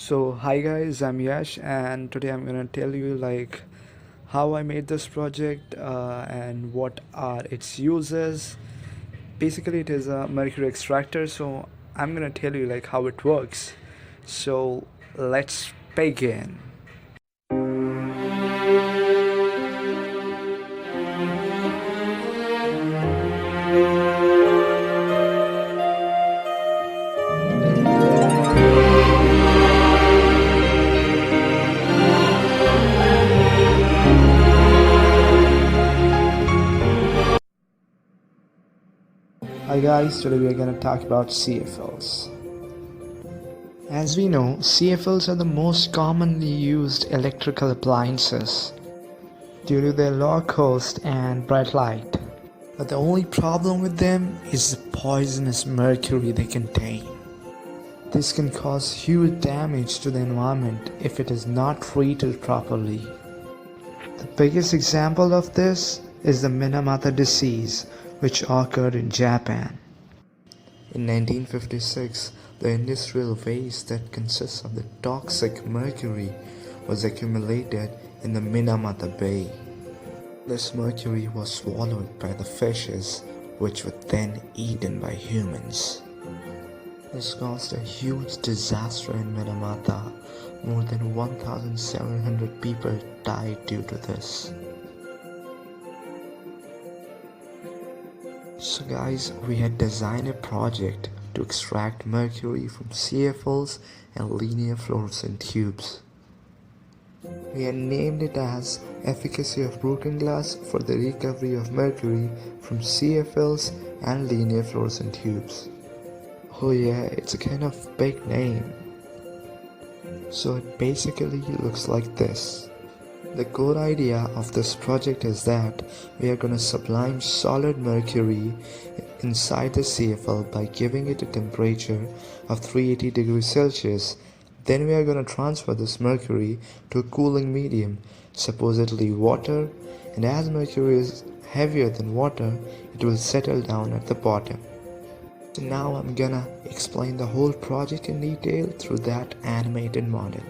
So hi guys, I'm Yash and today I'm gonna tell you how I made this project and what are its uses. Basically it is a mercury extractor, so I'm gonna tell you how it works. So let's begin. Hi guys, today we are gonna talk about CFLs. As we know, CFLs are the most commonly used electrical appliances due to their low cost and bright light. But the only problem with them is the poisonous mercury they contain. This can cause huge damage to the environment if it is not treated properly. The biggest example of this is the Minamata disease, which occurred in Japan. In 1956, the industrial waste that consists of the toxic mercury was accumulated in the Minamata Bay. This mercury was swallowed by the fishes, which were then eaten by humans. This caused a huge disaster in Minamata. More than 1,700 people died due to this. So guys, we had designed a project to extract mercury from CFLs and linear fluorescent tubes. We had named it as Efficacy of Broken Glass for the Recovery of Mercury from CFLs and Linear Fluorescent Tubes. Oh yeah, it's a kind of big name. So it basically looks like this. The core idea of this project is that we are going to sublime solid mercury inside the CFL by giving it a temperature of 380 degrees Celsius. Then we are going to transfer this mercury to a cooling medium, supposedly water, and as mercury is heavier than water, it will settle down at the bottom. So now I'm gonna explain the whole project in detail through that animated model.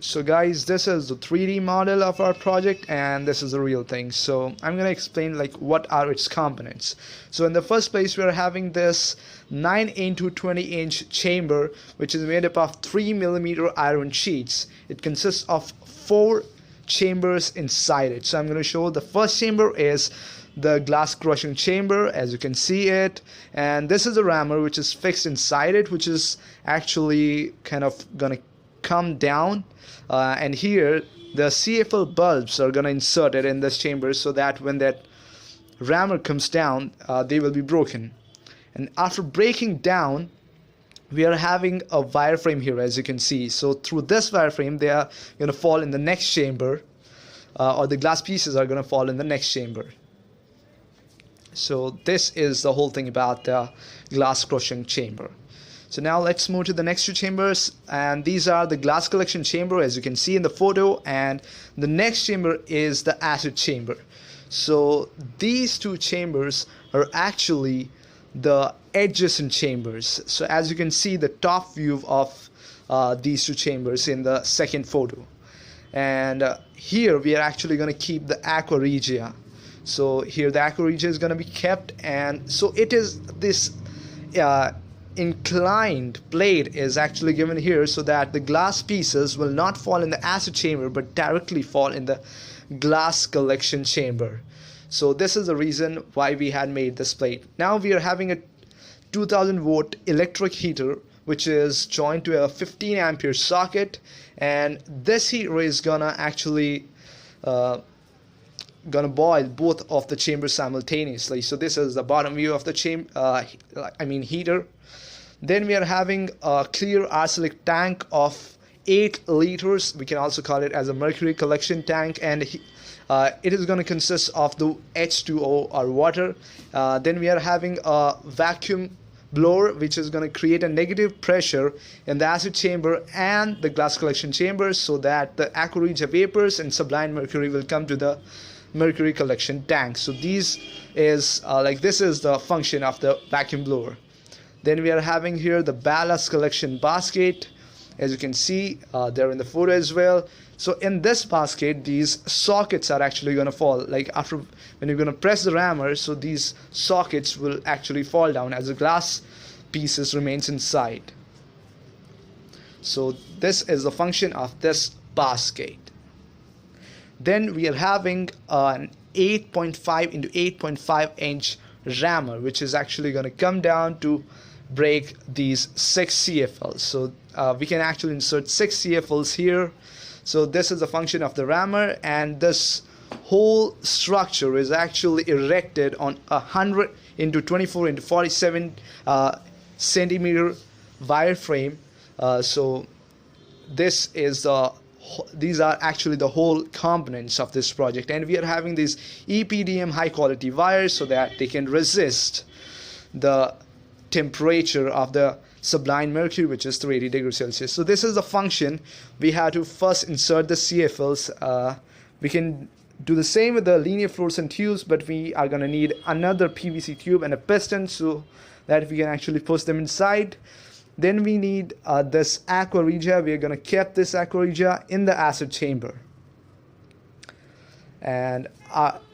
So guys, this is the 3D model of our project and this is the real thing. So I'm gonna explain what are its components. So in the first place, we are having this 9 into 20-inch chamber, which is made up of 3mm iron sheets. It consists of 4 chambers inside it. So I'm gonna show the first chamber is the glass crushing chamber, as you can see it, and this is a rammer which is fixed inside it, which is actually kind of gonna come down, and here the CFL bulbs are gonna insert it in this chamber so that when that rammer comes down, they will be broken. And after breaking down, we are having a wireframe here, as you can see. So through this wireframe, they are gonna fall in the next chamber, or the glass pieces are gonna fall in the next chamber. So this is the whole thing about the glass crushing chamber. So now let's move to the next 2 chambers, and these are the glass collection chamber, as you can see in the photo, and the next chamber is the acid chamber. So these 2 chambers are actually the adjacent chambers. So as you can see the top view of these 2 chambers in the second photo, and here we are actually going to keep the aqua regia. So here the aqua regia is going to be kept, and so it is this inclined plate is actually given here so that the glass pieces will not fall in the acid chamber but directly fall in the glass collection chamber. So this is the reason why we had made this plate. Now we are having a 2000 volt electric heater which is joined to a 15 ampere socket, and this heater is gonna actually gonna boil both of the chambers simultaneously. So this is the bottom view of the heater. Then we are having a clear arsenic tank of 8 liters. We can also call it as a mercury collection tank, and it is going to consist of the H2O or water. Then we are having a vacuum blower which is going to create a negative pressure in the acid chamber and the glass collection chamber so that the aqua regia vapors and sublimed mercury will come to the mercury collection tank. So this is the function of the vacuum blower. Then we are having here the ballast collection basket. As you can see, they're in the photo as well. So in this basket, these sockets are actually going to fall. Like after when you're going to press the rammer, so these sockets will actually fall down as the glass pieces remains inside. So this is the function of this basket. Then we are having an 8.5 into 8.5 inch rammer, which is actually going to come down to break these 6 CFLs. So we can actually insert 6 CFLs here. So this is a function of the rammer, and this whole structure is actually erected on 100 into 24 into 47 centimeter wire frame. So this is these are actually the whole components of this project, and we are having these EPDM high quality wires so that they can resist the temperature of the sublimed mercury, which is 380 degrees Celsius. So this is the function. We have to first insert the CFLs. We can do the same with the linear fluorescent tubes, but we are going to need another PVC tube and a piston so that we can actually push them inside. Then we need this aqua regia. We are going to keep this aqua regia in the acid chamber. And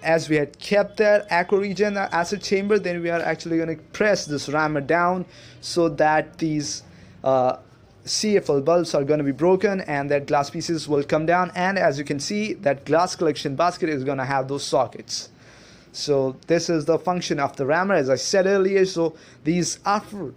as we had kept that aqua regia in the acid chamber, then we are actually going to press this rammer down so that these CFL bulbs are going to be broken and that glass pieces will come down. And as you can see, that glass collection basket is going to have those sockets. So this is the function of the rammer, as I said earlier. So these after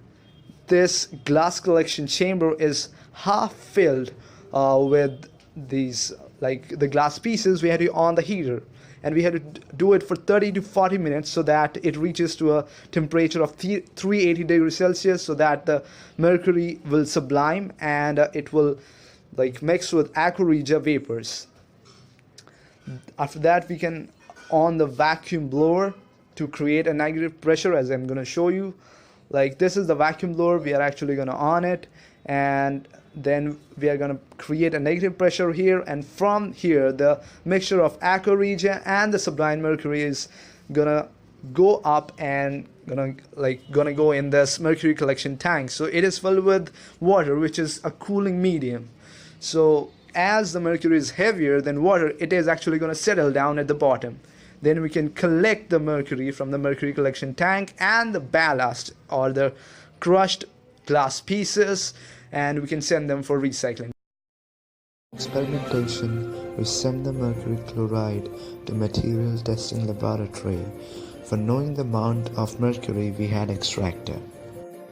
this glass collection chamber is half filled with these like the glass pieces, we had to on the heater, and we had to do it for 30 to 40 minutes so that it reaches to a temperature of 380 degrees Celsius, so that the mercury will sublime and it will like mix with aqua regia vapors. After that, we can on the vacuum blower to create a negative pressure, as I'm going to show you. Like this is the vacuum blower. We are actually going to on it, and then we are going to create a negative pressure here, and from here the mixture of aqua regia and the sublimed mercury is gonna go up and gonna go in this mercury collection tank. So it is filled with water, which is a cooling medium. So as the mercury is heavier than water, it is actually going to settle down at the bottom. Then we can collect the mercury from the mercury collection tank and the ballast or the crushed glass pieces, and we can send them for recycling. Experimentation, we send the mercury chloride to material testing laboratory for knowing the amount of mercury we had extracted.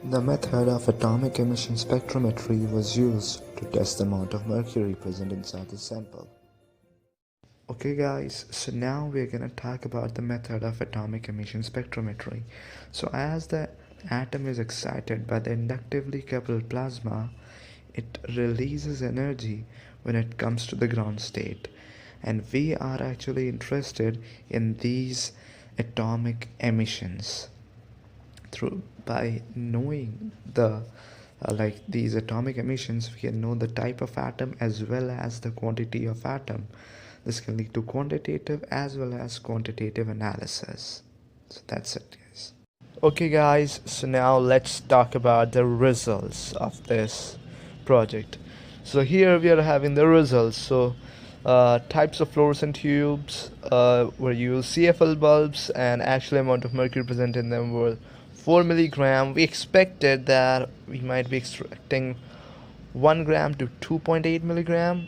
The method of atomic emission spectrometry was used to test the amount of mercury present inside the sample. Okay guys, so now we're gonna talk about the method of atomic emission spectrometry. So as the atom is excited by the inductively coupled plasma, it releases energy when it comes to the ground state, and we are actually interested in these atomic emissions. By knowing the these atomic emissions, we can know the type of atom as well as the quantity of atom. This can lead to quantitative as well as quantitative analysis. So that's it, guys. Okay guys, so now let's talk about the results of this project. So here we are having the results. So types of fluorescent tubes were used, CFL bulbs, and actual amount of mercury present in them were 4 milligram. We expected that we might be extracting 1 gram to 2.8 milligram.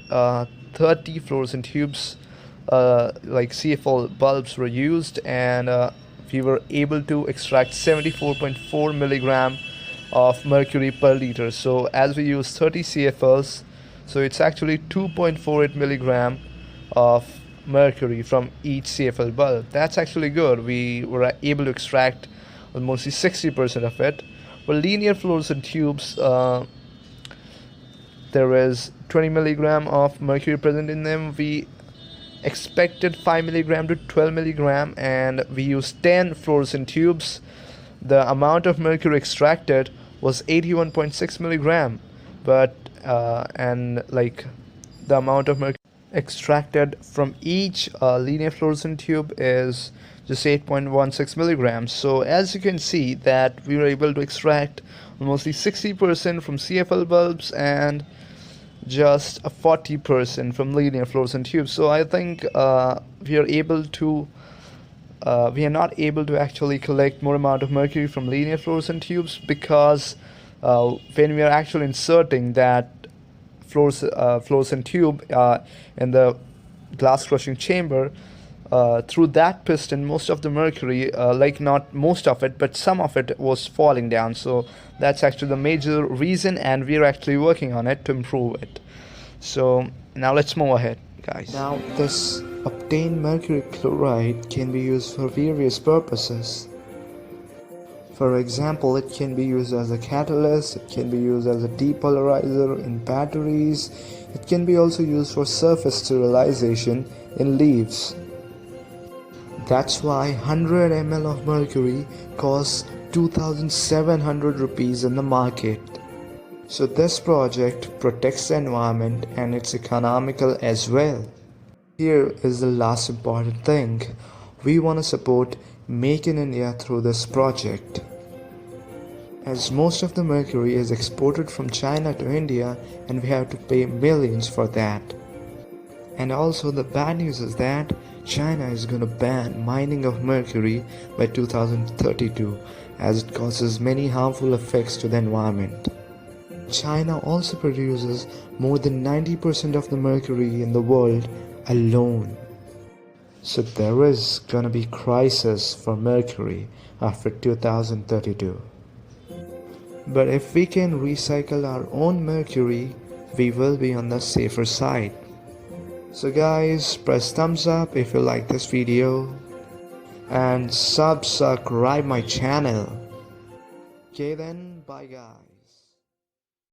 30 fluorescent tubes like CFL bulbs were used, and we were able to extract 74.4 milligram of mercury per liter. So as we use 30 CFLs, so it's actually 2.48 milligram of mercury from each CFL bulb. That's actually good. We were able to extract almost 60% of it. For linear fluorescent tubes, there is 20 milligram of mercury present in them. We expected 5 milligram to 12 milligram, and we used 10 fluorescent tubes. The amount of mercury extracted was 81.6 milligram, but the amount of mercury extracted from each linear fluorescent tube is just 8.16 milligrams. So as you can see that we were able to extract mostly 60% from CFL bulbs and just a 40% from linear fluorescent tubes. So I think we are not able to actually collect more amount of mercury from linear fluorescent tubes, because when we are actually inserting that fluorescent tube in the glass crushing chamber, through that piston most of the mercury, like not most of it but some of it, was falling down. So that's actually the major reason, and we're actually working on it to improve it. So now let's move ahead, guys. Now this obtained mercury chloride can be used for various purposes. For example, it can be used as a catalyst, it can be used as a depolarizer in batteries, it can be also used for surface sterilization in leaves. That's why 100 ml of mercury costs 2,700 rupees in the market. So this project protects the environment and it's economical as well. Here is the last important thing. We want to support Make in India through this project. As most of the mercury is exported from China to India and we have to pay millions for that. And also the bad news is that China is going to ban mining of mercury by 2032, as it causes many harmful effects to the environment. China also produces more than 90% of the mercury in the world alone. So there is gonna be crisis for mercury after 2032. But if we can recycle our own mercury, we will be on the safer side. So guys, press thumbs up if you like this video and subscribe my channel. Okay then, bye guys.